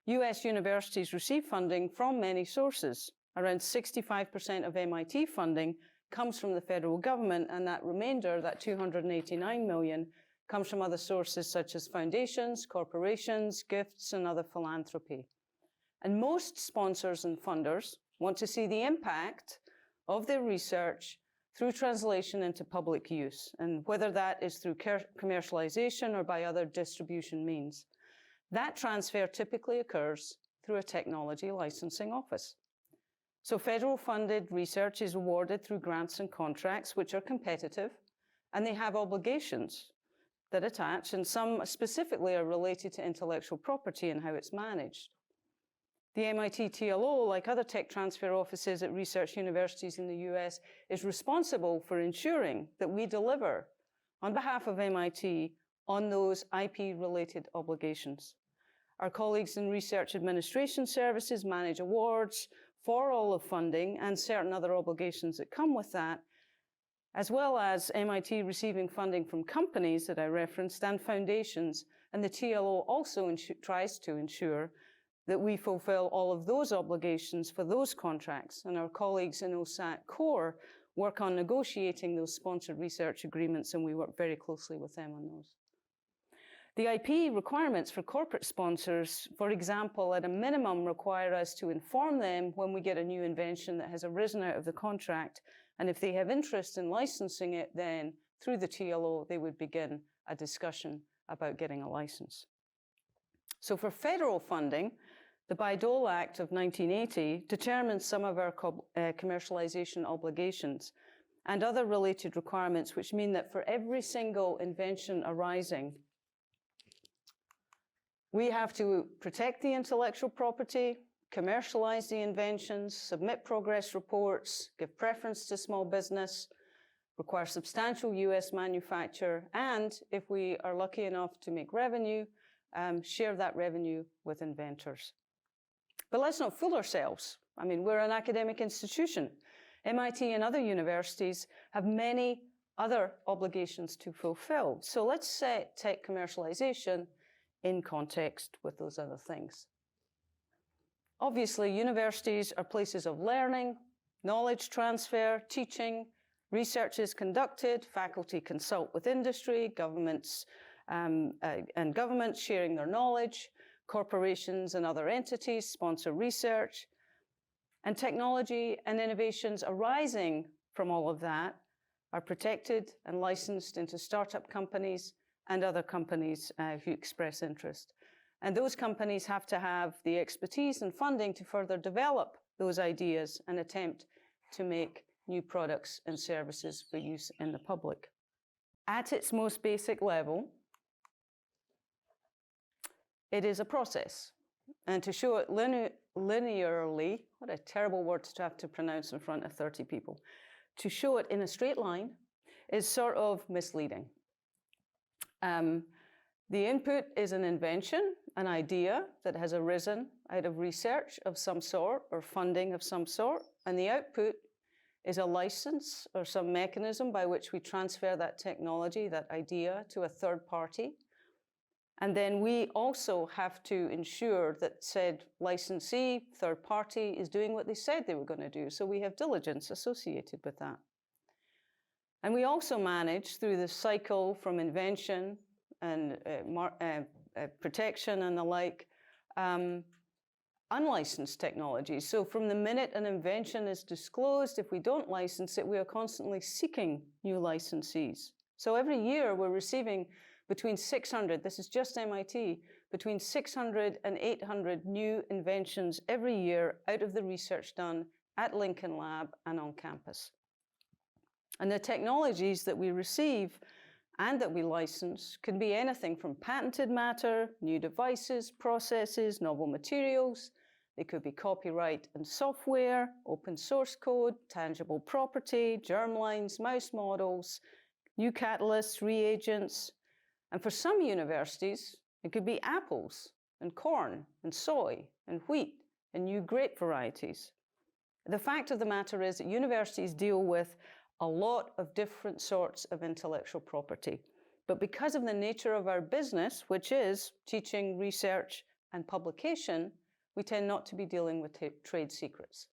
US universities receive funding from many sources. Around 65% of MIT funding comes from the federal government, and that remainder, that 289 million, comes from other sources such as foundations, corporations, gifts, and other philanthropy. And most sponsors and funders want to see the impact of their research through translation into public use, and whether that is through commercialization or by other distribution means. That transfer typically occurs through a technology licensing office. So federal funded research is awarded through grants and contracts, which are competitive, and they have obligations that attach, and some specifically are related to intellectual property and how it's managed. The MIT TLO, like other tech transfer offices at research universities in the US, is responsible for ensuring that we deliver on behalf of MIT on those IP-related obligations. Our colleagues in research administration services manage awards for all of funding and certain other obligations that come with that, as well as MIT receiving funding from companies that I referenced and foundations. And the TLO also tries to ensure that we fulfill all of those obligations for those contracts. And our colleagues in OSATT Core work on negotiating those sponsored research agreements, and we work very closely with them on those. The IP requirements for corporate sponsors, for example, at a minimum require us to inform them when we get a new invention that has arisen out of the contract. And if they have interest in licensing it, then through the TLO, they would begin a discussion about getting a license. So for federal funding, the Bayh-Dole Act of 1980 determines some of our commercialization obligations and other related requirements, which mean that for every single invention arising, we have to protect the intellectual property, commercialize the inventions, submit progress reports, give preference to small business, require substantial US manufacture, and if we are lucky enough to make revenue, share that revenue with inventors. But let's not fool ourselves. I mean, we're an academic institution. MIT and other universities have many other obligations to fulfill. So let's set tech commercialization in context with those other things. Obviously, universities are places of learning, knowledge transfer, teaching, research is conducted, faculty consult with industry, governments sharing their knowledge, corporations and other entities sponsor research, and technology and innovations arising from all of that are protected and licensed into startup companies and other companies who express interest. And those companies have to have the expertise and funding to further develop those ideas and attempt to make new products and services for use in the public. At its most basic level, it is a process. And to show it linearly, what a terrible word to have to pronounce in front of 30 people, to show it in a straight line is sort of misleading. The input is an invention, an idea that has arisen out of research of some sort or funding of some sort, and the output is a license or some mechanism by which we transfer that technology, that idea, to a third party. And then we also have to ensure that said licensee, third party, is doing what they said they were going to do. So we have diligence associated with that. And we also manage through the cycle from invention and protection and the like, unlicensed technologies. So from the minute an invention is disclosed, if we don't license it, we are constantly seeking new licensees. So every year we're receiving between 600, this is just MIT, between 600 and 800 new inventions every year out of the research done at Lincoln Lab and on campus. And the technologies that we receive and that we license can be anything from patented matter, new devices, processes, novel materials. They could be copyright and software, open source code, tangible property, germlines, mouse models, new catalysts, reagents. And for some universities, it could be apples and corn and soy and wheat and new grape varieties. The fact of the matter is that universities deal with a lot of different sorts of intellectual property. But because of the nature of our business, which is teaching, research, and publication, we tend not to be dealing with trade secrets.